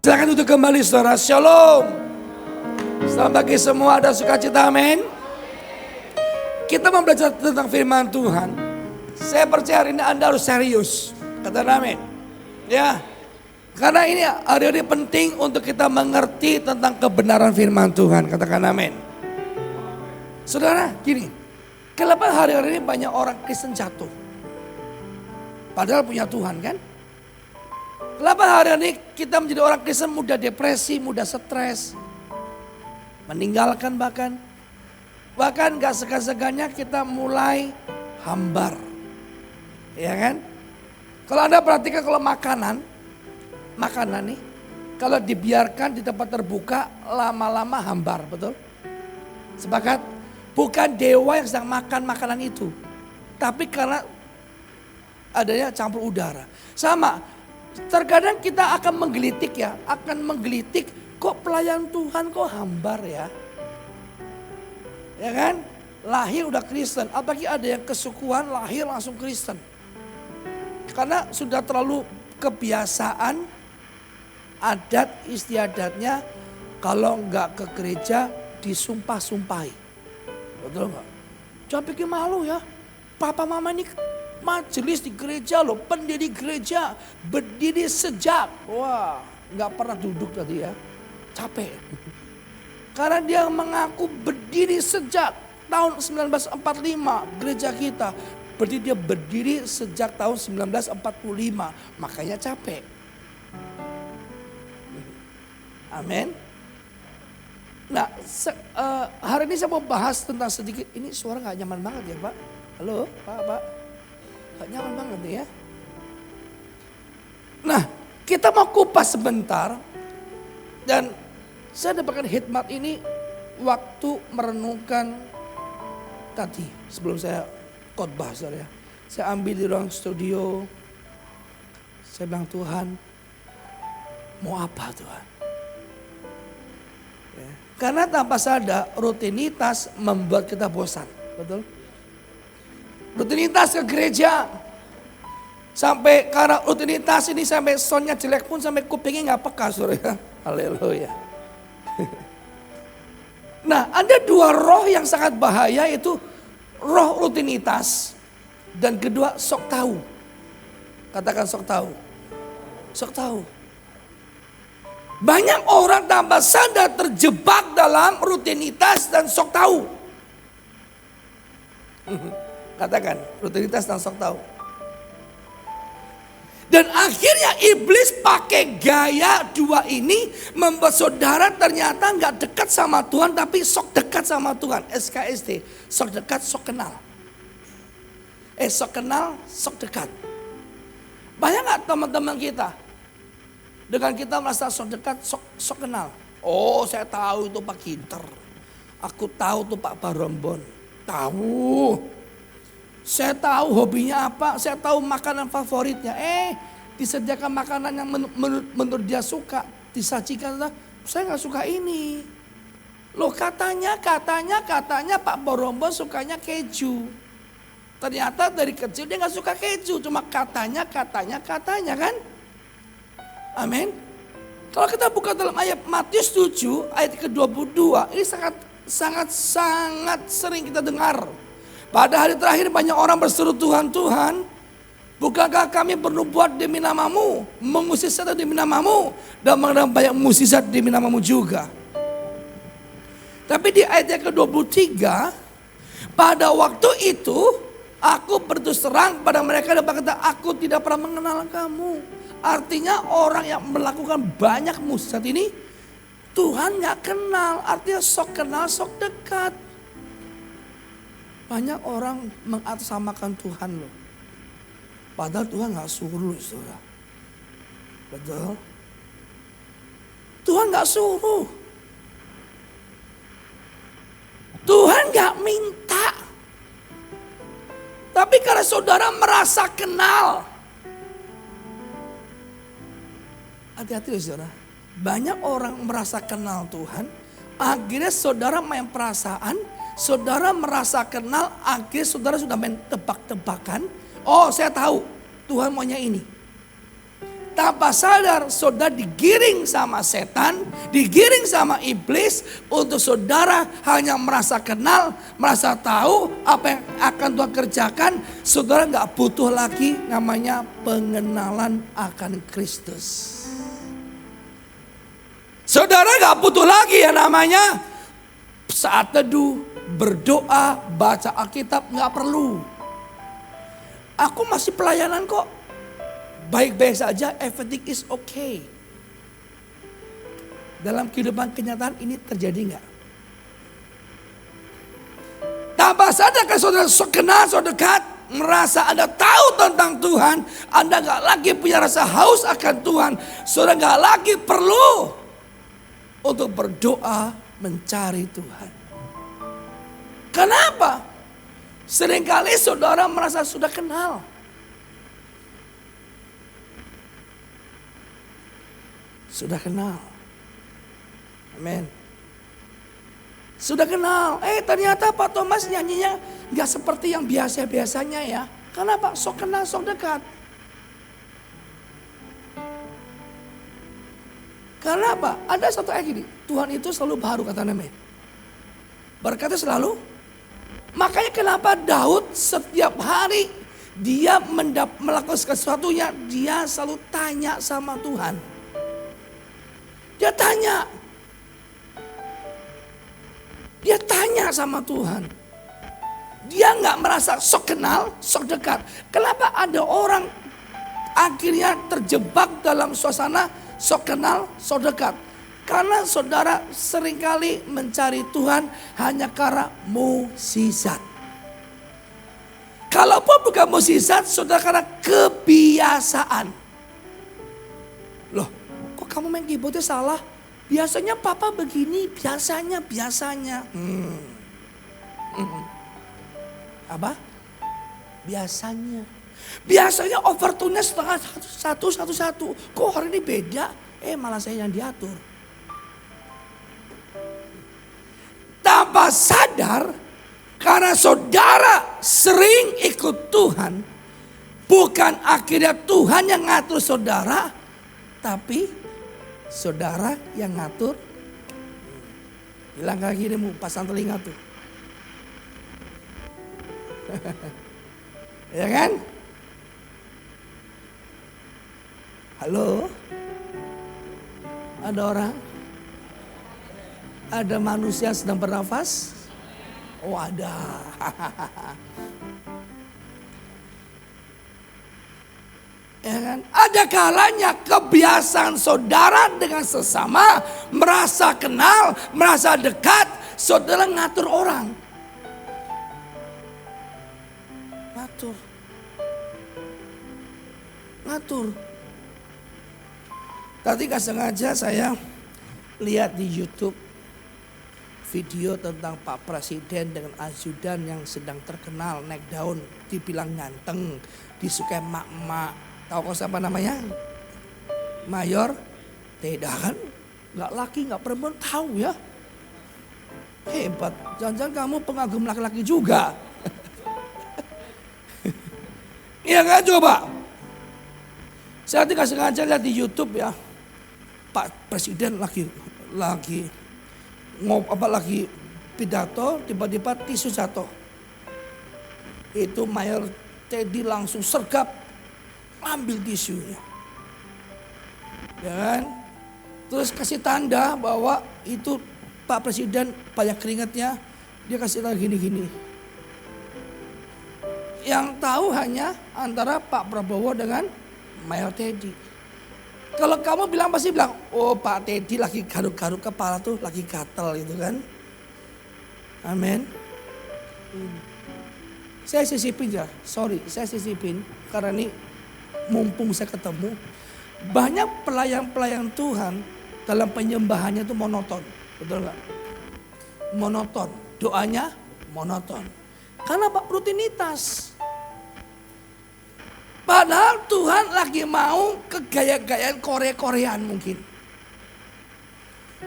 Silakan duduk kembali saudara. Shalom. Selamat pagi semua, ada sukacita, amin. Kita mau belajar tentang firman Tuhan. Saya percaya hari ini Anda harus serius. Katakan amin. Ya. Karena ini hari-hari penting untuk kita mengerti tentang kebenaran firman Tuhan. Katakan amin. Saudara, gini. Kenapa hari-hari ini banyak orang Kristen jatuh? Padahal punya Tuhan kan? Kenapa hari ini kita menjadi orang Kristen mudah depresi, mudah stres, meninggalkan bahkan gak segan-segannya kita mulai hambar, ya kan? Kalau Anda perhatikan kalau makanan nih, kalau dibiarkan di tempat terbuka lama-lama hambar, betul? Sepakat? Bukan dewa yang sedang makan makanan itu, tapi karena adanya campur udara. Sama. Terkadang kita akan menggelitik kok pelayan Tuhan kok hambar ya. Ya kan? Lahir udah Kristen, apalagi ada yang kesukuan lahir langsung Kristen. Karena sudah terlalu kebiasaan adat istiadatnya kalau nggak ke gereja disumpah-sumpahi. Betul nggak? Jangan bikin malu ya. Papa mama ini majelis di gereja loh, pendiri gereja, berdiri sejak, wah nggak pernah duduk tadi ya, capek. Karena dia mengaku berdiri sejak tahun 1945 gereja kita, berarti dia berdiri sejak tahun 1945, makanya capek. Amin. Nah hari ini saya mau bahas tentang sedikit, ini suara nggak nyaman banget ya Pak. Halo Pak. Gak nyaman banget nih ya. Nah, kita mau kupas sebentar. Dan saya dapatkan hikmat ini waktu merenungkan tadi. Sebelum saya khotbah, saudara ya. Saya ambil di ruang studio. Saya bilang, Tuhan, mau apa Tuhan? Ya. Karena tanpa sadar rutinitas membuat kita bosan. Betul? Rutinitas ke gereja. Sampai karena rutinitas ini sampai soundnya jelek pun sampai kupingnya gak peka saudara. Haleluya. Nah ada dua roh yang sangat bahaya, itu roh rutinitas. Dan kedua sok tahu. Katakan sok tahu. Sok tahu. Banyak orang tanpa sadar terjebak dalam rutinitas dan sok tahu. Katakan rutinitas dan sok tahu. Dan akhirnya iblis pakai gaya dua ini membuat saudara ternyata nggak dekat sama Tuhan tapi sok dekat sama Tuhan. SKSD, sok dekat, sok kenal. Sok kenal, sok dekat. Banyak nggak teman-teman kita dengan kita merasa sok dekat, sok kenal. Oh saya tahu itu Pak Ginter, aku tahu tuh Pak Barombon, tahu. Saya tahu hobinya apa, saya tahu makanan favoritnya. Disediakan makanan yang menurut dia suka, disajikan. Saya nggak suka ini. Loh katanya Pak Borombo sukanya keju. Ternyata dari kecil dia nggak suka keju, cuma katanya kan. Amin. Kalau kita buka dalam ayat Matius 7 ayat ke-22, ini sangat sering kita dengar. Pada hari terakhir banyak orang berseru Tuhan, bukankah kami bernubuat demi namamu, mengusir setan demi namamu, dan mengadakan banyak mukjizat demi namamu juga. Tapi di ayat yang ke-23, pada waktu itu aku berterus terang pada mereka dan berkata, aku tidak pernah mengenal kamu. Artinya orang yang melakukan banyak mukjizat ini Tuhan gak kenal, artinya sok kenal, sok dekat. Banyak orang mengatasnamakan Tuhan loh. Padahal Tuhan gak suruh saudara. Betul? Tuhan gak suruh. Tuhan gak minta. Tapi karena saudara merasa kenal. Hati-hati loh saudara. Banyak orang merasa kenal Tuhan. Akhirnya saudara main perasaan. Saudara merasa kenal, akhirnya saudara sudah main tebak-tebakan. Oh saya tahu, Tuhan maunya ini. tanpa sadar saudara digiring sama setan, digiring sama iblis untuk saudara hanya merasa kenal, merasa tahu apa yang akan Tuhan kerjakan. Saudara nggak butuh lagi namanya pengenalan akan Kristus. Saudara nggak butuh lagi yang namanya saat teduh, berdoa, baca Alkitab, nggak perlu. Aku masih pelayanan kok. Baik-baik saja, everything is okay. Dalam kehidupan kenyataan ini terjadi nggak? Tanpa sadar kan saudara sok kenal, sok dekat, merasa Anda tahu tentang Tuhan, Anda nggak lagi punya rasa haus akan Tuhan, saudara nggak lagi perlu untuk berdoa mencari Tuhan. Kenapa? Seringkali saudara merasa sudah kenal. Sudah kenal. Amin. Sudah kenal. Ternyata Pak Thomas nyanyinya gak seperti yang biasa-biasanya ya. Kenapa? Sok kenal, sok dekat. Kenapa? Ada satu ayat gini. Tuhan itu selalu baru kata namanya. Berkata selalu. Makanya kenapa Daud setiap hari dia melakukan sesuatunya, dia selalu tanya sama Tuhan. Dia tanya. Dia tanya sama Tuhan. Dia nggak merasa sok kenal, sok dekat. Kenapa ada orang akhirnya terjebak dalam suasana sok kenal, sok dekat? Karena saudara seringkali mencari Tuhan hanya karena mukjizat. Kalaupun bukan mukjizat, saudara karena kebiasaan. Loh, kok kamu main keyboardnya salah? Biasanya papa begini, biasanya. Apa? Biasanya. Biasanya overtune-nya setengah satu. Kok hari ini beda? Malah saya yang diatur. Tanpa sadar, karena saudara sering ikut Tuhan, bukan akhirnya Tuhan yang ngatur saudara, tapi saudara yang ngatur. Bilang kaki dirimu, pasang telinga tuh. Ya kan? Halo? Ada orang? Ada manusia sedang bernafas? Oh ada. Ya kan? Ada kalanya kebiasaan saudara dengan sesama, merasa kenal, merasa dekat, saudara ngatur orang. Ngatur. Tadi gak sengaja saya lihat di YouTube video tentang Pak Presiden dengan ajudan yang sedang terkenal naik daun, dibilang ganteng, disukai emak-emak. Tahu kok siapa namanya? Mayor Teda kan? Gak laki, gak perempuan, tahu ya. Hebat, jangan-jangan kamu pengagum laki-laki juga. Iya kan coba. Saya tidak sengaja lihat di YouTube ya. Pak Presiden lagi pidato, tiba-tiba tisu jatuh. Itu Mayor Teddy langsung sergap, ambil tisunya. Ya kan? Terus kasih tanda bahwa itu Pak Presiden banyak keringatnya, dia kasih tanda gini-gini. Yang tahu hanya antara Pak Prabowo dengan Mayor Teddy. Kalau kamu bilang pasti bilang, oh Pak Teddy lagi garuk-garuk kepala tuh, lagi gatel gitu kan. Amin. Saya sisipin ya, saya sisipin karena ini mumpung saya ketemu. Banyak pelayan-pelayan Tuhan dalam penyembahannya itu monoton, betul nggak? Monoton, doanya monoton. Karena Pak rutinitas. Padahal Tuhan lagi mau ke gaya-gayaan Korea-Koreaan mungkin.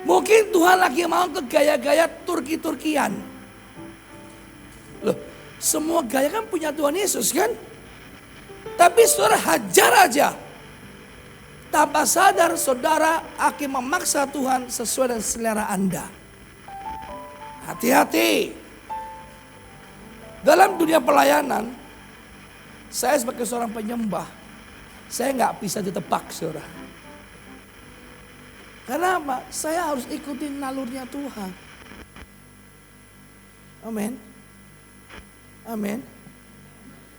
Mungkin Tuhan lagi mau ke gaya-gaya Turki-Turkian. Loh, semua gaya kan punya Tuhan Yesus kan? Tapi saudara hajar aja. Tanpa sadar saudara akan memaksa Tuhan sesuai dengan selera Anda. Hati-hati. Dalam dunia pelayanan, saya sebagai seorang penyembah, saya nggak bisa ditebak saudara. Karena apa? Saya harus ikutin nalurnya Tuhan. Amin. Amin.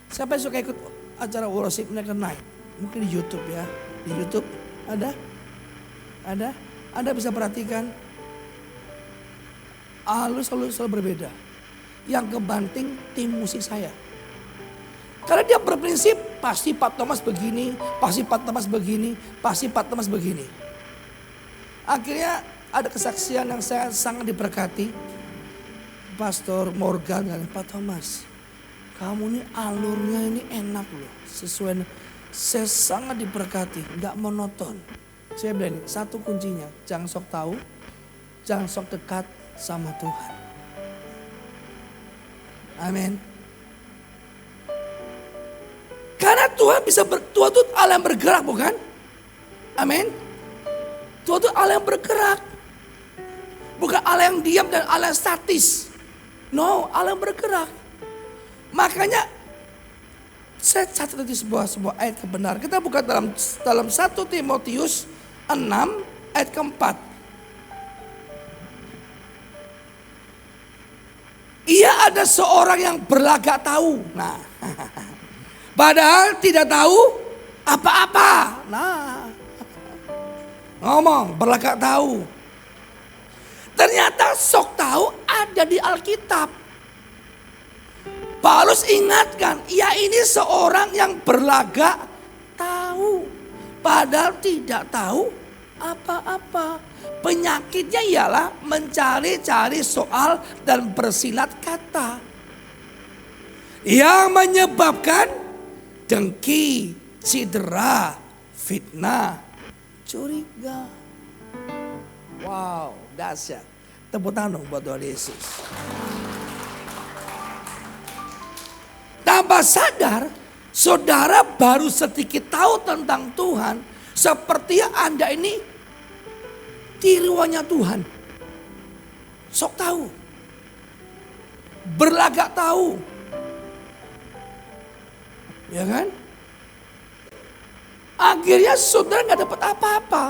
Siapa yang suka ikut acara worship night? Mungkin di YouTube ya. Di YouTube ada? Ada? Anda bisa perhatikan. Selalu berbeda. Yang kebanting tim musik saya. Karena dia berprinsip pasti Pak Thomas begini, pasti Pak Thomas begini, pasti Pak Thomas begini. Akhirnya ada kesaksian yang saya sangat diberkati. Pastor Morgan dan Pak Thomas. Kamu ini alurnya ini enak loh. Sesuai, saya sangat diberkati, gak monoton. Saya bilang ini, satu kuncinya, jangan sok tahu, jangan sok dekat sama Tuhan. Amin. Karena Tuhan Tuhan itu Allah yang bergerak bukan? Amin. Tuhan itu Allah yang bergerak. Bukan Allah yang diam dan Allah yang statis. No, Allah yang bergerak. Makanya saya catat di sebuah ayat kebenaran. Kita buka dalam 1 Timotius 6 ayat keempat. Ia ada seorang yang berlagak tahu. Nah, padahal tidak tahu apa-apa. Nah, ngomong berlagak tahu. Ternyata sok tahu ada di Alkitab. Paulus ingatkan, ia ini seorang yang berlagak tahu. Padahal tidak tahu apa-apa. Penyakitnya ialah mencari-cari soal dan bersilat kata. Yang menyebabkan dengki, cedera, fitnah, curiga. Wow, dahsyat. Tepuk tangan dong buat Tuhan Yesus. Tanpa sadar, saudara baru sedikit tahu tentang Tuhan. Seperti Anda ini tiruannya Tuhan. Sok tahu. Berlagak tahu. Ya kan? Akhirnya saudara gak dapat apa-apa.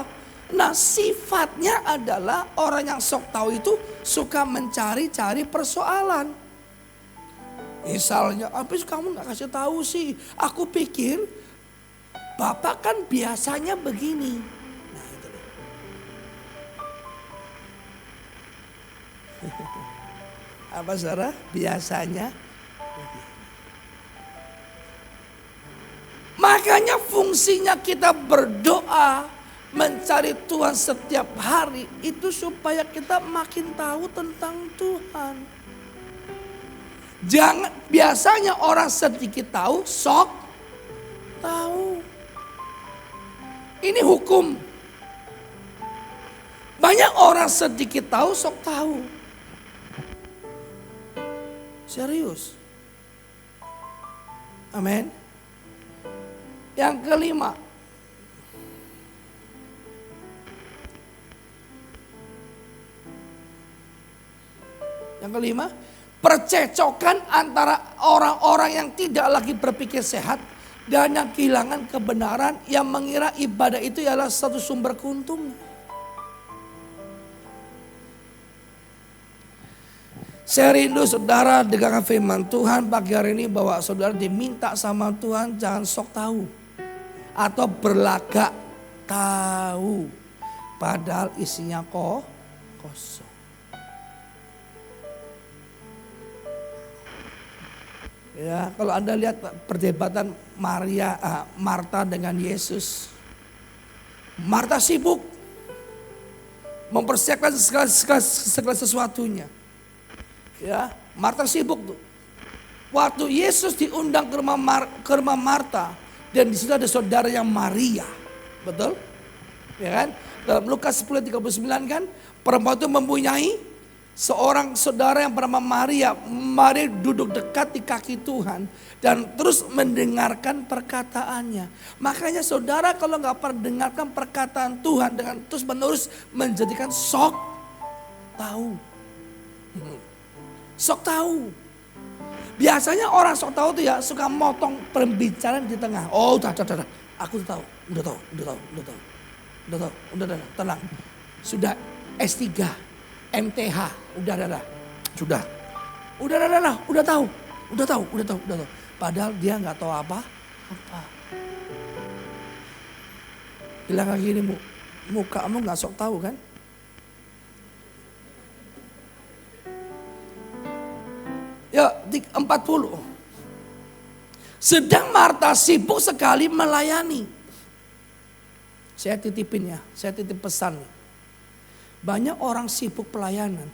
Nah, sifatnya adalah orang yang sok tahu itu suka mencari-cari persoalan. Misalnya, habis kamu gak kasih tahu sih. Aku pikir Bapak kan biasanya begini. Nah, itu deh. Apa saudara? Biasanya begini. Makanya fungsinya kita berdoa, mencari Tuhan setiap hari itu supaya kita makin tahu tentang Tuhan. Biasanya orang sedikit tahu, sok tahu. Ini hukum. Banyak orang sedikit tahu, sok tahu. Serius. Amin. Yang kelima. Percecokan antara orang-orang yang tidak lagi berpikir sehat dan yang kehilangan kebenaran, yang mengira ibadah itu adalah satu sumber keuntungan. Saya rindu saudara dengan firman Tuhan pagi hari ini bahwa saudara diminta sama Tuhan jangan sok tahu atau berlagak tahu padahal isinya kosong. Ya, kalau Anda lihat perdebatan Marta dengan Yesus. Marta sibuk mempersiapkan segala sesuatunya. Ya, Marta sibuk tuh. Waktu Yesus diundang ke rumah Marta dan di situ ada saudara yang Maria. Betul? Ya kan? Dalam Lukas 10:39 kan, perempuan itu mempunyai Seorang saudara yang bernama Maria. Maria duduk dekat di kaki Tuhan. Dan terus mendengarkan perkataannya. Makanya saudara kalau gak pernah dengarkan perkataan Tuhan. Dengan terus menerus menjadikan sok tahu. Sok tahu. Biasanya orang sok tahu tuh ya suka motong pembicaraan di tengah. Oh udah. Aku tahu. Udah tahu. Tenang. Sudah S3. MTH, udah. Sudah. Udah tahu. Padahal dia nggak tahu apa. Bilang kayak gini, mukamu nggak sok tahu kan? Ya, 40. Sedang Marta sibuk sekali melayani. Saya titipin ya, saya titip pesan. Banyak orang sibuk pelayanan,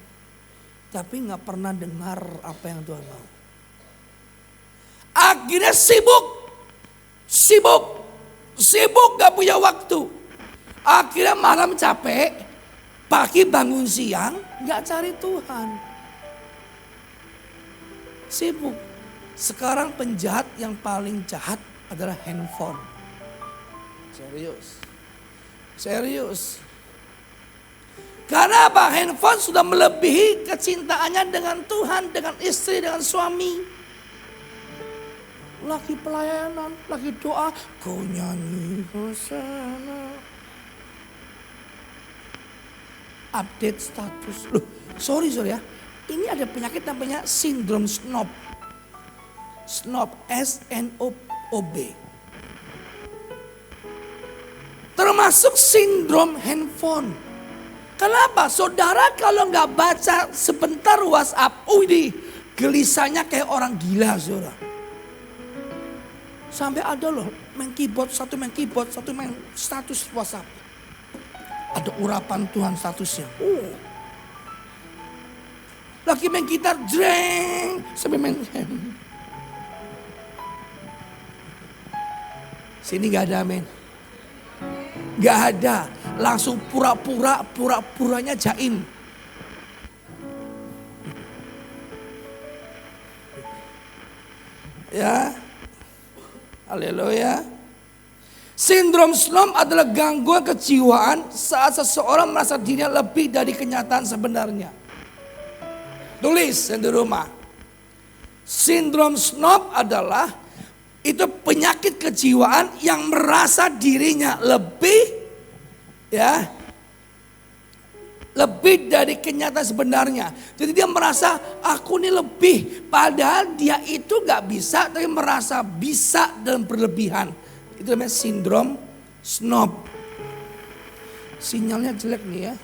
tapi nggak pernah dengar apa yang Tuhan mau. Akhirnya sibuk gak punya waktu. Akhirnya malam capek, pagi bangun siang, nggak cari Tuhan. Sibuk. Sekarang penjahat yang paling jahat adalah handphone. Serius. Karena apa? Handphone sudah melebihi kecintaannya dengan Tuhan, dengan istri, dengan suami. Lagi pelayanan, lagi doa, kau nyanyi Hosana. Update status. Loh, sorry ya. Ini ada penyakit namanya sindrom snob. Snob, S-N-O-B. Termasuk sindrom handphone. Kenapa? Saudara kalau nggak baca sebentar WhatsApp, gelisahnya kayak orang gila, saudara. Sampai ada loh main keyboard, satu main status WhatsApp. Ada urapan Tuhan statusnya. Lagi main gitar, jreng, sampai main. Sini nggak ada, men. Nggak ada. Langsung pura-puranya jaim. Ya. Haleluya. Sindrom snob adalah gangguan kejiwaan saat seseorang merasa dirinya lebih dari kenyataan sebenarnya. Tulis yang di rumah. Sindrom snob adalah itu penyakit kejiwaan yang merasa dirinya lebih dari kenyataan sebenarnya. Jadi dia merasa aku ini lebih, padahal dia itu gak bisa tapi merasa bisa dan berlebihan. Itu namanya sindrom snob. Sinyalnya jelek nih ya.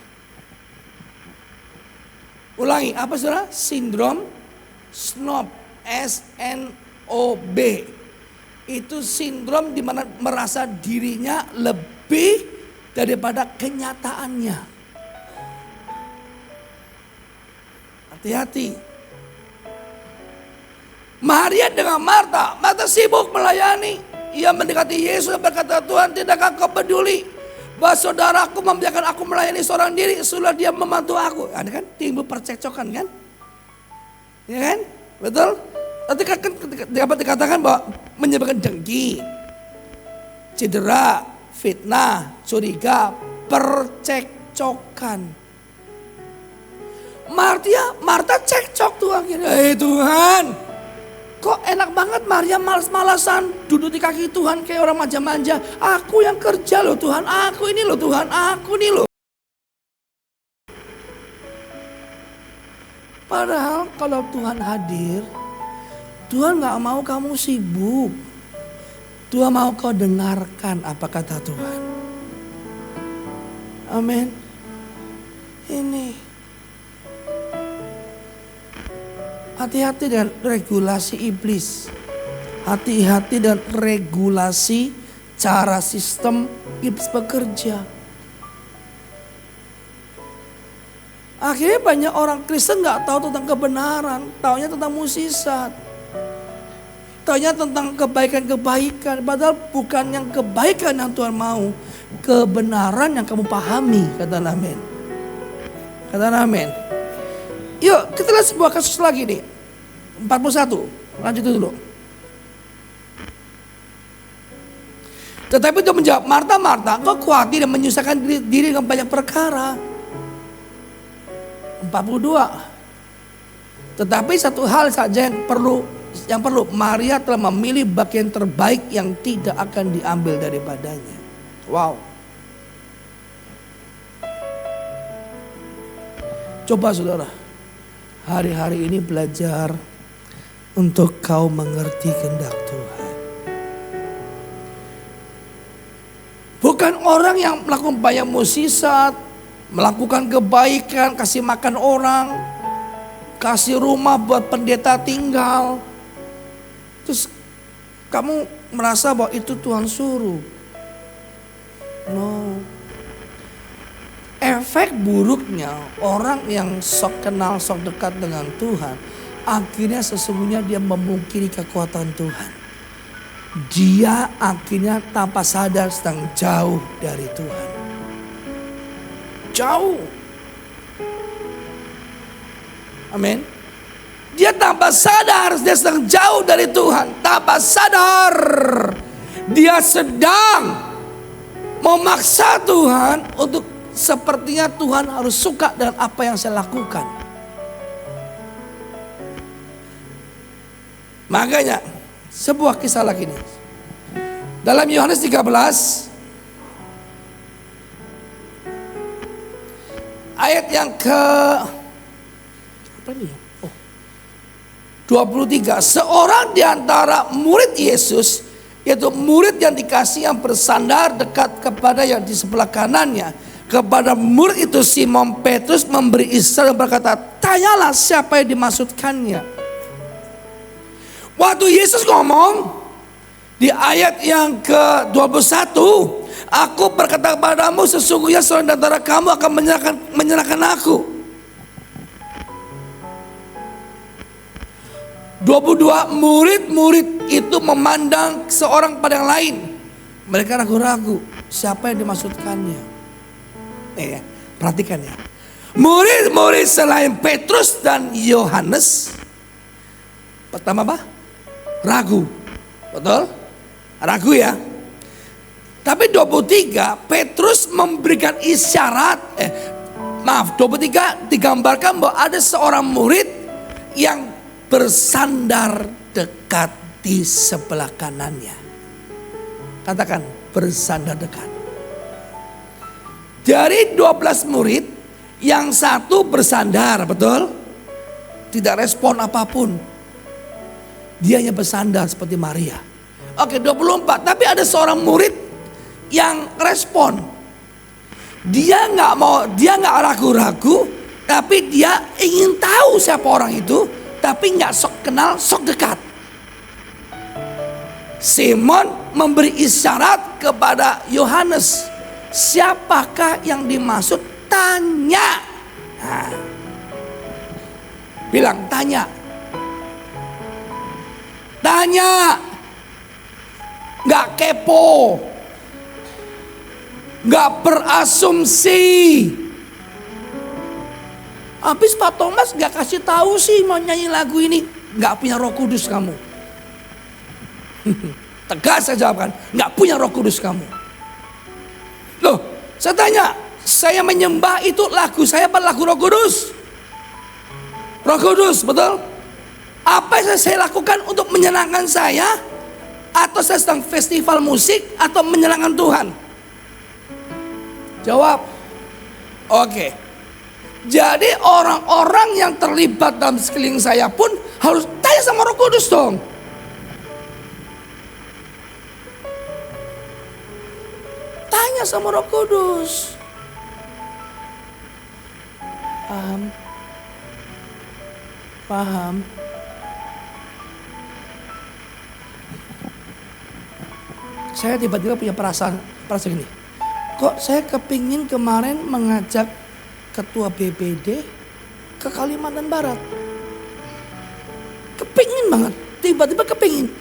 Ulangi, apa saudara? Sindrom snob, S-N-O-B. Itu sindrom di mana merasa dirinya lebih daripada kenyataannya. Hati-hati. Maria dengan Marta sibuk melayani. Ia mendekati Yesus dan berkata, Tuhan, tidakkah kau peduli bahwa saudaraku membiarkan aku melayani seorang diri setelah dia membantu aku? Ada kan timbul percekcokan kan? Ya kan? Betul? Nanti kan dapat dikatakan bahwa menyebabkan dengki, cedera, fitnah, curiga, percekcokan. Marta cekcok tuh akhirnya. Tuhan, kok enak banget Maria malas-malasan duduk di kaki Tuhan kayak orang manja-manja. Aku yang kerja loh Tuhan, aku ini loh Tuhan, aku ini loh. Padahal kalau Tuhan hadir, Tuhan gak mau kamu sibuk. Tuhan mau kau dengarkan apa kata Tuhan. Amin. Ini. Hati-hati dengan regulasi iblis. Hati-hati dengan regulasi cara sistem iblis bekerja. Akhirnya banyak orang Kristen gak tahu tentang kebenaran. Taunya tentang musisat. Taunya tentang kebaikan-kebaikan. Padahal bukan yang kebaikan yang Tuhan mau. Kebenaran yang kamu pahami. Kata amin. Kata amin. Yuk kita lihat sebuah kasus lagi nih. 41, lanjut dulu. Tetapi dia menjawab, Marta, Marta, engkau khawatir dan menyusahkan diri dengan banyak perkara. 42. Tetapi satu hal saja yang perlu, Maria telah memilih bagian terbaik yang tidak akan diambil daripadanya. Wow. Coba saudara, hari-hari ini belajar untuk kau mengerti kehendak Tuhan. Bukan orang yang melakukan banyak mukjizat, melakukan kebaikan, kasih makan orang, kasih rumah buat pendeta tinggal. Terus kamu merasa bahwa itu Tuhan suruh. No. Efek buruknya orang yang sok kenal, sok dekat dengan Tuhan, akhirnya sesungguhnya dia memungkiri kekuatan Tuhan. Dia akhirnya tanpa sadar sedang jauh dari Tuhan. Jauh. Amin. Dia tanpa sadar dia sedang jauh dari Tuhan. Tanpa sadar dia sedang memaksa Tuhan untuk sepertinya Tuhan harus suka dengan apa yang saya lakukan. Makanya sebuah kisah lagi nih. Dalam Yohanes 13 ayat yang ke apa ini? 23. Seorang di antara murid Yesus, yaitu murid yang dikasih yang bersandar dekat kepada yang di sebelah kanannya, kepada murid itu Simon Petrus memberi isyarat dan berkata, tanyalah siapa yang dimaksudkannya. Waktu Yesus ngomong di ayat yang ke-21, aku berkata kepadamu sesungguhnya seorang di antara kamu akan menyerahkan aku. 22 murid-murid itu memandang seorang pada yang lain. Mereka ragu-ragu siapa yang dimaksudkannya. Perhatikan ya. Murid-murid selain Petrus dan Yohanes, pertama apa? Ragu. Betul? Ragu ya. Tapi 23 Petrus memberikan isyarat 23 digambarkan bahwa ada seorang murid yang bersandar dekat di sebelah kanannya. Katakan bersandar dekat. Dari 12 murid yang satu bersandar, betul? Tidak respon apapun. Dia hanya bersandar seperti Maria. Oke, 24. Tapi ada seorang murid yang respon. Dia nggak ragu-ragu, tapi dia ingin tahu siapa orang itu, tapi nggak sok kenal, sok dekat. Simon memberi isyarat kepada Yohanes, siapakah yang dimaksud? Tanya. Nah, bilang tanya. Tanya, nggak kepo, nggak berasumsi. Habis Pak Thomas nggak kasih tahu sih mau nyanyi lagu ini, nggak punya Roh Kudus kamu. Tegas saya jawab kan, nggak punya Roh Kudus kamu. Loh, saya tanya, saya menyembah itu lagu saya apa lagu Roh Kudus? Roh Kudus, betul? Apa yang saya lakukan untuk menyenangkan saya? Atau saya sedang festival musik atau menyenangkan Tuhan? Jawab. Oke. Jadi orang-orang yang terlibat dalam sekeliling saya pun harus tanya sama Roh Kudus dong. Tanya sama Roh Kudus. Paham? Paham? Saya tiba-tiba punya perasaan gini. Kok saya kepingin kemarin mengajak ketua BPD ke Kalimantan Barat. Kepingin banget, tiba-tiba kepingin.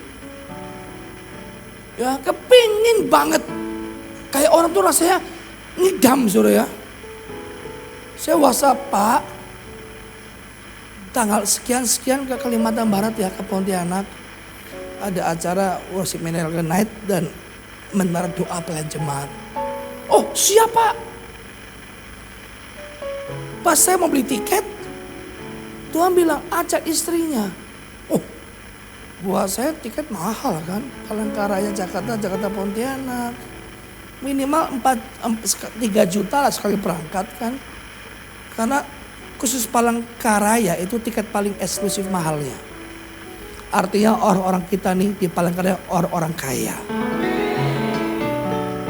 Ya kepingin banget. Kayak orang tuh rasanya ngidam suruh ya. Saya WhatsApp, Pak, tanggal sekian-sekian ke Kalimantan Barat ya, ke Pontianak. Ada acara worship miracle night dan menara doa pelayan jemaat. Oh siapa? Pas saya mau beli tiket, Tuhan bilang ajak istrinya. Oh, buat saya tiket mahal kan. Palangkaraya Jakarta, Jakarta Pontianak. Minimal 3 juta lah sekali berangkat kan. Karena khusus Palangkaraya itu tiket paling eksklusif mahalnya. Artinya orang-orang kita nih di Palangkaraya orang-orang kaya.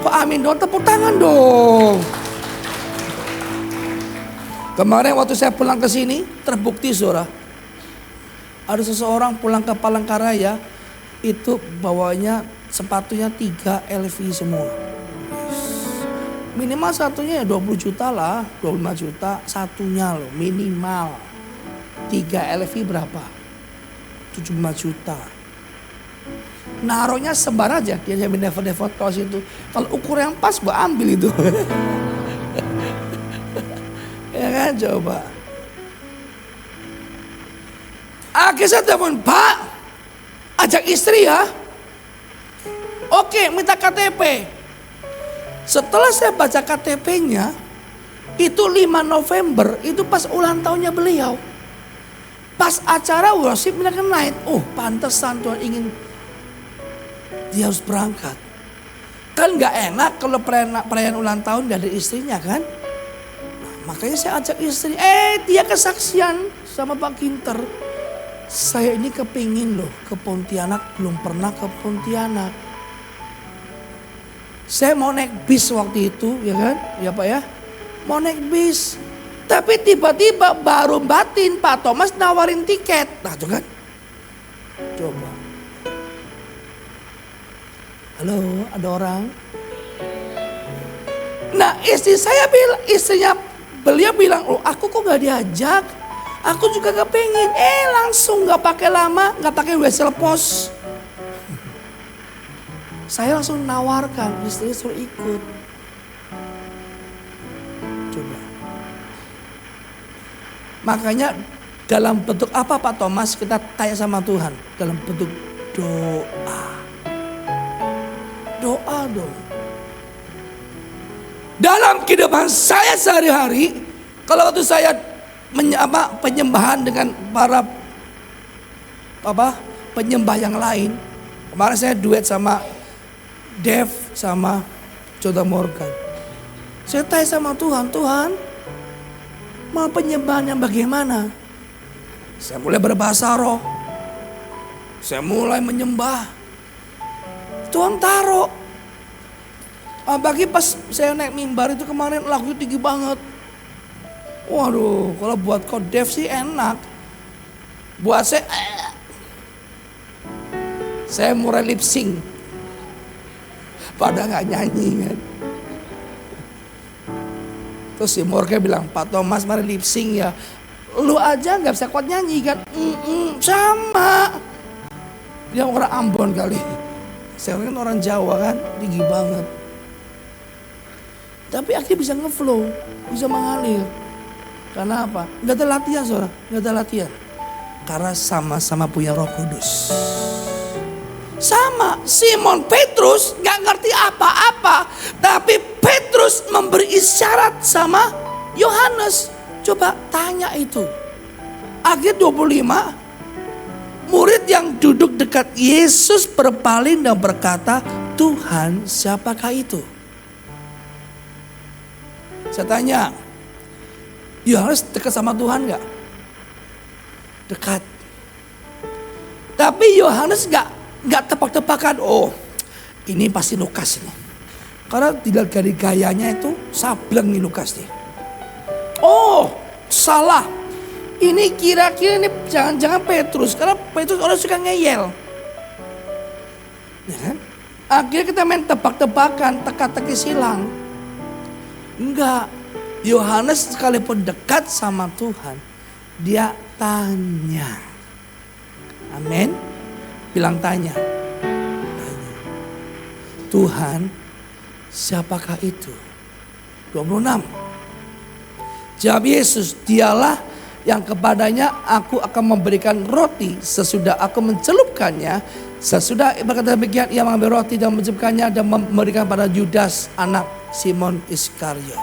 Kok amin dong, tepuk tangan dong. Kemarin waktu saya pulang ke sini terbukti saudara. Ada seseorang pulang ke Palangkaraya itu bawanya sepatunya 3 LV semua. Minimal satunya ya 20 juta lah, 25 juta satunya loh minimal. 3 LV berapa? 75 juta. Naruhnya sebar aja, dia jamin default kaos itu. Kalau ukuran yang pas gue ambil itu. Ya kan coba. Akhirnya saya telepon, Pak, ajak istri ya. Oke, minta KTP. Setelah saya baca KTP-nya, itu 5 November, itu pas ulang tahunnya beliau. Pas acara worship miracle night. Oh, pantesan Tuhan ingin dia harus berangkat. Kan gak enak kalau perayaan ulang tahun gak ada istrinya kan. Makanya saya ajak istri, dia kesaksian sama Pak Ginter. Saya ini kepingin loh ke Pontianak, belum pernah ke Pontianak. Saya mau naik bis waktu itu, ya kan? Ya Pak ya, mau naik bis. Tapi tiba-tiba baru batin Pak Thomas nawarin tiket. Nah tuh kan, coba. Halo, ada orang? Nah istri saya bilang, beliau bilang, oh aku kok gak diajak, aku juga kepingin. Langsung gak pakai lama, gak pakai wesel pos. Saya langsung nawarkan, istri suruh ikut. Coba. Makanya dalam bentuk apa Pak Thomas, kita tanya sama Tuhan. Dalam bentuk doa. Doa dong. Dalam kehidupan saya sehari-hari, kalau waktu saya penyembahan dengan para penyembah yang lain, kemarin saya duet sama Dev sama Jota Morgan. Saya tanya sama Tuhan, Tuhan, mau penyembahan yang bagaimana? Saya mulai berbahasa roh, saya mulai menyembah. Tuhan taruh. Bagi pas saya naik mimbar itu kemarin lagu tinggi banget. Waduh, kalau buat kau Dev sih enak. Buat saya mulai lip sync. Pada gak nyanyi kan. Terus si Morgan bilang, Pak Thomas mari lip sync ya. Lu aja gak bisa kuat nyanyi kan. Sama. Dia orang Ambon kali. Saya kan orang Jawa kan, tinggi banget. Tapi akhirnya bisa ngeflow, bisa mengalir. Karena apa? Gak ada latihan saudara, gak ada latihan. Karena sama-sama punya Roh Kudus. Sama, Simon Petrus gak ngerti apa-apa. Tapi Petrus memberi isyarat sama Yohanes. Coba tanya itu. Ayat 25, murid yang duduk dekat Yesus berpaling dan berkata, Tuhan siapakah itu? Saya tanya, Yohanes dekat sama Tuhan gak? Dekat. Tapi Yohanes gak tebak-tebakan, oh ini pasti Lukas nih. Karena tidak dari gayanya itu sableng nih Lukas nih. Oh salah, ini kira-kira ini jangan-jangan Petrus. Karena Petrus orang suka ngeyel. Ya kan? Akhirnya kita main tebak-tebakan, teka-teki silang. Enggak, Yohanes sekalipun dekat sama Tuhan, dia tanya. Amin. Bilang tanya. Tuhan, siapakah itu? 26. Jawab Yesus, dialah yang kepadanya aku akan memberikan roti sesudah aku mencelupkannya. Sesudah berkata demikian, ia mengambil roti dan mencelupkannya dan memberikan pada Yudas anak Simon Iskariot.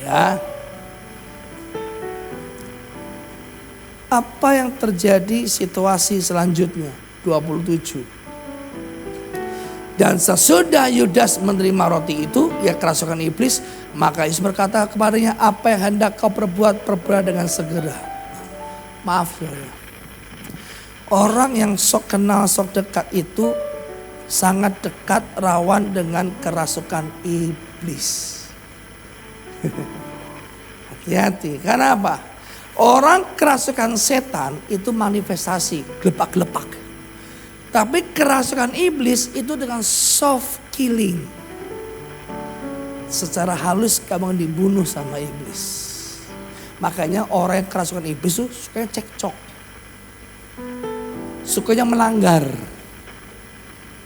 Ya. Apa yang terjadi situasi selanjutnya? 27. Dan sesudah Yudas menerima roti itu, ia kerasukan iblis. Maka Yesus berkata kepadanya, apa yang hendak kau perbuat, perbuat dengan segera. Maaf ya. Orang yang sok kenal, sok dekat itu sangat dekat, rawan dengan kerasukan iblis. Hati-hati, karena apa? Orang kerasukan setan itu manifestasi, gelepak-gelepak. Tapi kerasukan iblis itu dengan soft killing. Secara halus kamu dibunuh sama iblis. Makanya orang yang kerasukan iblis itu sukanya cekcok. Sukanya melanggar.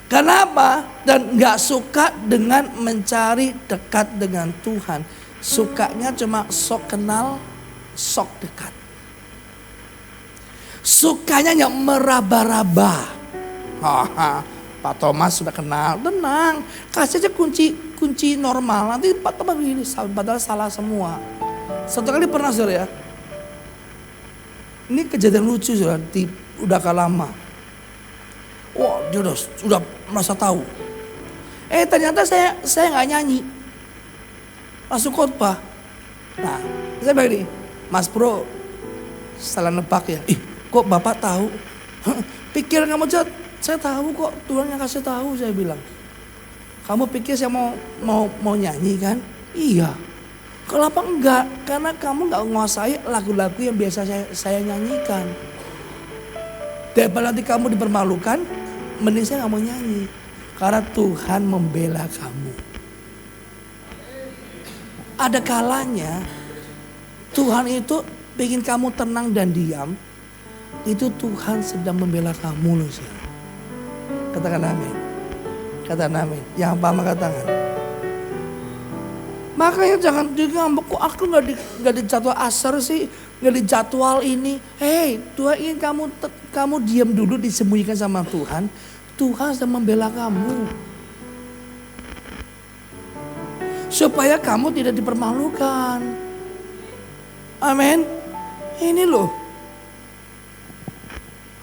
Kenapa? Dan gak suka dengan mencari dekat dengan Tuhan. Sukanya cuma sok kenal, sok dekat. Sukanya yang meraba-raba. Pak Thomas sudah kenal, tenang, kasih aja kunci normal. Nanti Pak Thomas begini, padahal salah semua. Satu kali pernah saudara ya, ini kejadian lucu saudara, udah lama. Wah dia udah merasa tahu. Ternyata saya nggak nyanyi, langsung khotbah. Nah saya begini, Mas Bro, salah nebak ya. Kok Bapak tahu? Pikir kamu jat. Saya tahu kok, Tuhan yang kasih tahu, saya bilang. Kamu pikir saya mau nyanyi kan? Iya. Kenapa enggak? Karena kamu enggak menguasai lagu-lagu yang biasa saya nyanyikan. Daripada nanti kamu dipermalukan, mending saya enggak mau nyanyi. Karena Tuhan membela kamu. Ada kalanya Tuhan itu bikin kamu tenang dan diam. Itu Tuhan sedang membela kamu loh. Katakan amin. Katakan amin. Yang paham katakan. Makanya jangan juga ngambek, kok aku gak dijadwal asar sih, gak dijadwal ini. Hei, Tuhan ingin kamu diam dulu, disembunyikan sama Tuhan. Tuhan sedang membela kamu. Supaya kamu tidak dipermalukan. Amin. Ini loh.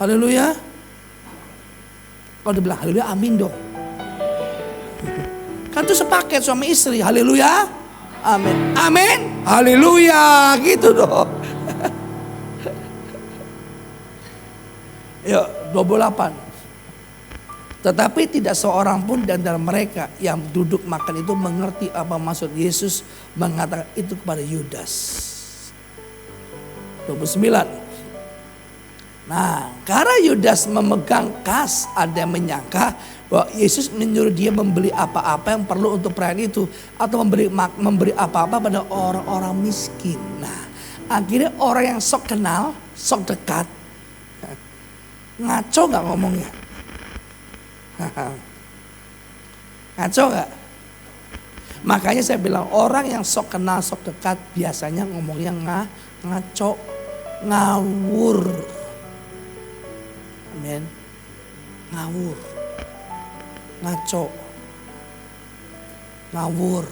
Haleluya. Kalau dibilang haleluya, amin dong. Kan itu sepaket suami istri, haleluya, amin, amin, haleluya, gitu dong. Yuk, 28. Tetapi tidak seorang pun di antara mereka yang duduk makan itu mengerti apa maksud Yesus mengatakan itu kepada Yudas. 29. Nah, karena Yudas memegang kas, ada yang menyangka bahwa Yesus menyuruh dia membeli apa-apa yang perlu untuk perayaan itu, atau memberi apa-apa pada orang-orang miskin. Nah, akhirnya orang yang sok kenal, sok dekat, ngaco gak ngomongnya? Ngaco gak? Makanya saya bilang orang yang sok kenal, sok dekat biasanya ngomongnya ngaco, ngawur. Amin. Ngawur. Ngaco. Ngawur.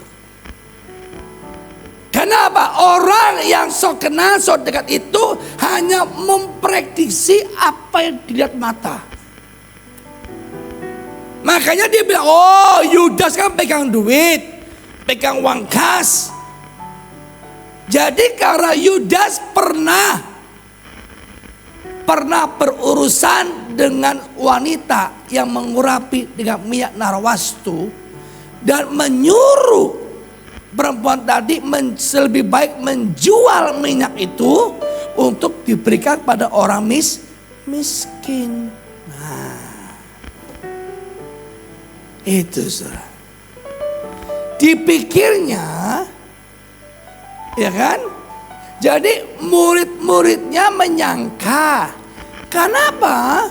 Kenapa? Orang yang sok kenal, sok dekat itu hanya memprediksi apa yang dilihat mata. Makanya dia bilang, oh Yudas kan pegang duit, pegang uang kas. Jadi karena Yudas pernah berurusan dengan wanita yang mengurapi dengan minyak narwastu dan menyuruh perempuan tadi lebih baik menjual minyak itu untuk diberikan pada orang miskin. Nah, itu saudara. Dipikirnya, ya kan? Jadi murid-muridnya menyangka. Kenapa?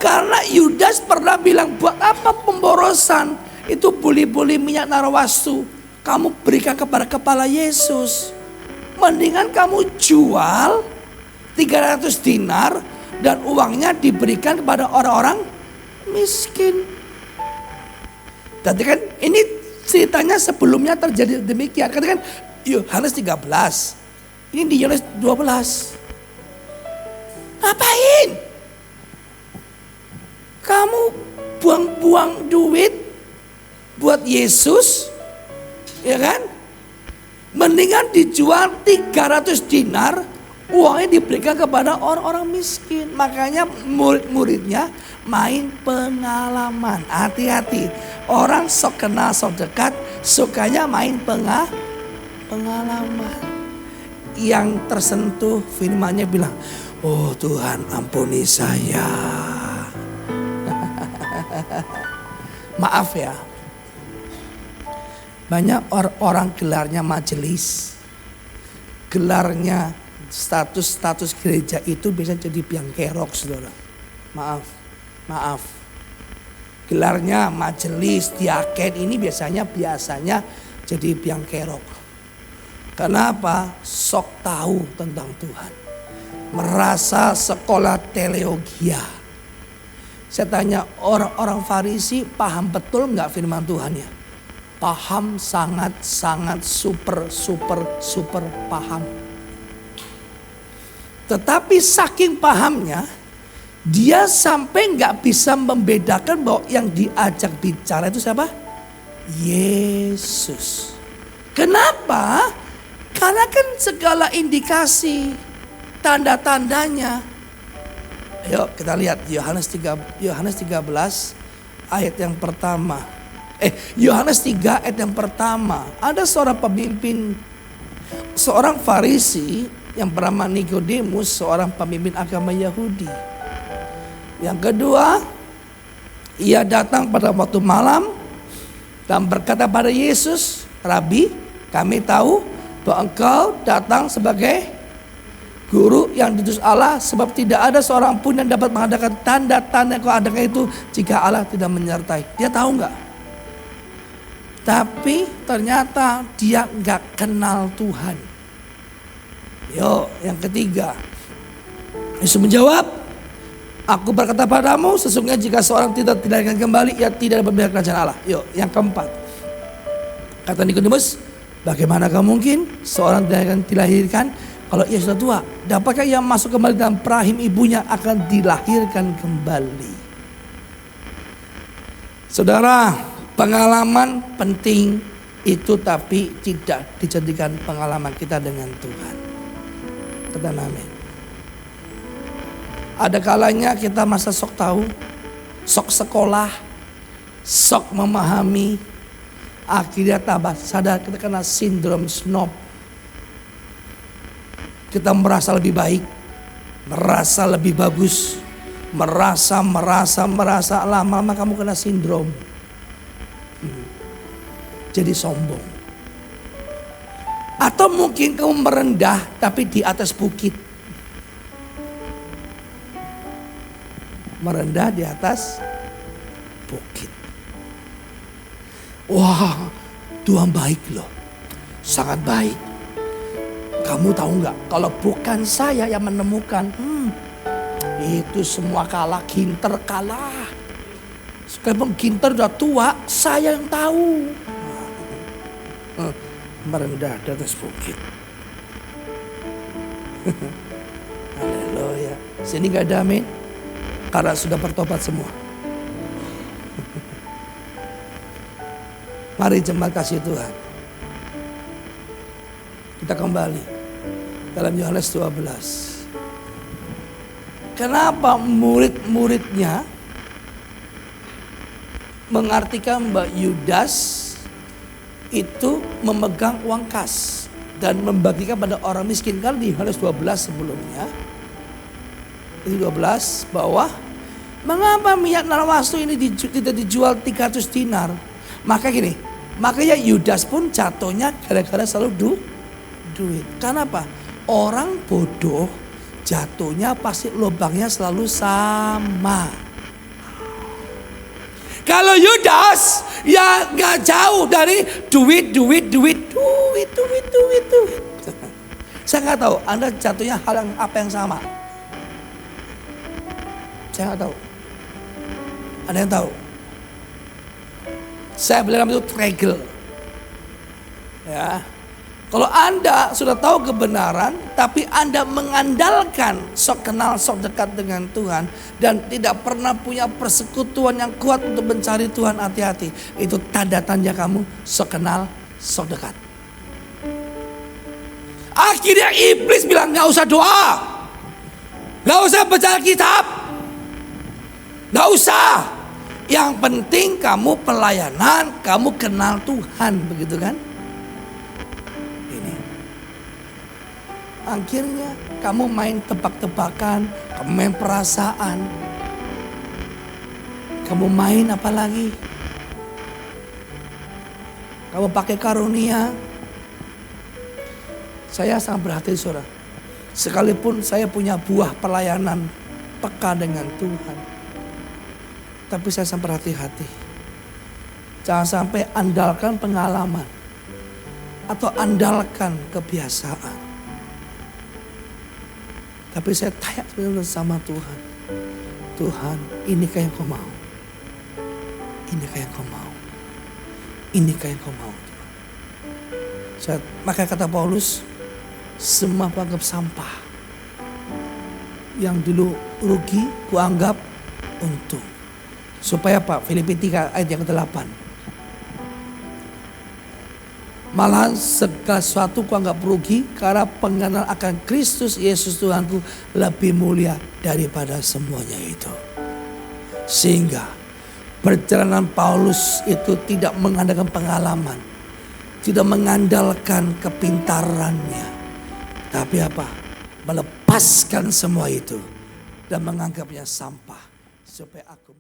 Karena Yudas pernah bilang, buat apa pemborosan? Itu beli-beli minyak narwastu. kamu berikan kepada kepala Yesus. Mendingan kamu jual 300 dinar dan uangnya diberikan kepada orang-orang miskin. Tadi kan ini ceritanya sebelumnya terjadi demikian. Katakan Yohanes 13. Ini di Yohanes 12. Ngapain? Kamu buang-buang duit buat Yesus, ya kan? Mendingan dijual 300 dinar, uangnya diberikan kepada orang-orang miskin. Makanya murid-muridnya main pengalaman. Hati-hati, orang sok kenal sok dekat, sukanya main pengalaman. Yang tersentuh firman-Nya bilang, oh Tuhan ampuni saya. Maaf ya. Banyak orang gelarnya majelis. Gelarnya status gereja itu bisa jadi biang kerok, saudara. Maaf. Gelarnya majelis, diaken ini biasanya jadi biang kerok. Kenapa? Sok tahu tentang Tuhan. Merasa sekolah teologia. Saya tanya orang-orang Farisi paham betul nggak firman Tuhan ya? Paham, sangat super paham. Tetapi saking pahamnya, dia sampai nggak bisa membedakan bahwa yang diajak bicara itu siapa? Yesus. Kenapa? Karena kan segala indikasi, tanda-tandanya. Ayo kita lihat Yohanes 13 ayat yang pertama. Yohanes 3 ayat yang pertama. Ada seorang pemimpin, seorang Farisi yang bernama Nikodemus, seorang pemimpin agama Yahudi. Yang kedua, ia datang pada waktu malam dan berkata pada Yesus, Rabi, kami tahu bahwa engkau datang sebagai guru yang diutus Allah, sebab tidak ada seorang pun yang dapat mengadakan tanda-tanda yang kau adakan itu jika Allah tidak menyertai. Dia tahu nggak? Tapi ternyata dia nggak kenal Tuhan. Yang ketiga, Yesus menjawab, aku berkata padamu, sesungguhnya jika seorang tidak dilahirkan kembali, ia tidak dapat melihat kerajaan Allah. Yang keempat, kata Nikodemus, bagaimanakah mungkin seorang dilahirkan kalau ia sudah tua? Dapatkah ia masuk kembali dalam rahim ibunya akan dilahirkan kembali? Saudara, pengalaman penting itu, tapi tidak dijadikan pengalaman kita dengan Tuhan. Kata amin. Ada kalanya kita masa sok tahu, sok sekolah, sok memahami, akhirnya tambah sadar kita kena sindrom snob. Kita merasa lebih baik, merasa lebih bagus, merasa lama-lama kamu kena sindrom. Jadi sombong. Atau mungkin kamu merendah tapi di atas bukit. Merendah di atas bukit. Wah, Tuhan baik loh. Sangat baik. Kamu tahu nggak, kalau bukan saya yang menemukan, itu semua kalah, Ginter kalah. Sekarang Ginter udah tua, saya yang tahu. Merendah di atas bukit. Haleluya. Sini gak ada amin, karena sudah bertobat semua. Mari jemaat kasih Tuhan, kita kembali dalam Yohanes 12. Kenapa murid-muridnya mengartikan bahwa Yudas itu memegang uang kas dan membagikan pada orang miskin? Kalau di Yohanes 12 sebelumnya, itu 12 bahwa mengapa minyak narwastu ini tidak dijual 300 dinar? Makanya Yudas pun jatuhnya gara-gara selalu duit. Kenapa? Orang bodoh jatuhnya pasti lubangnya selalu sama. Kalau Yudas ya nggak jauh dari duit. Saya nggak tahu Anda jatuhnya hal yang apa yang sama. Saya nggak tahu. Ada yang tahu? Saya bilang itu tregel. Ya. Kalau Anda sudah tahu kebenaran, tapi Anda mengandalkan sok kenal, sok dekat dengan Tuhan, dan tidak pernah punya persekutuan yang kuat untuk mencari Tuhan, hati-hati. Itu tanda tanda kamu sok kenal, sok dekat. Akhirnya iblis bilang gak usah doa, gak usah baca kitab, gak usah. Yang penting kamu pelayanan, kamu kenal Tuhan, begitu kan? Akhirnya kamu main tebak-tebakan, kamu main perasaan, kamu main apa lagi? Kamu pakai karunia. Saya sangat berhati, saudara. Sekalipun saya punya buah pelayanan peka dengan Tuhan, tapi saya sangat berhati-hati. Jangan sampai andalkan pengalaman atau andalkan kebiasaan. Tapi saya tanya sama Tuhan. Tuhan, inikah yang kau mau? Inikah yang kau mau? Inikah yang kau mau? Maka kata Paulus, semua kuanggap sampah. Yang dulu rugi, kuanggap untung. Supaya apa? Filipi 3 ayat yang ke-8. Malahan segala sesuatu ku anggap rugi karena pengenalan akan Kristus Yesus Tuhanku lebih mulia daripada semuanya itu. Sehingga perjalanan Paulus itu tidak mengandalkan pengalaman, tidak mengandalkan kepintarannya, tapi apa? Melepaskan semua itu dan menganggapnya sampah supaya aku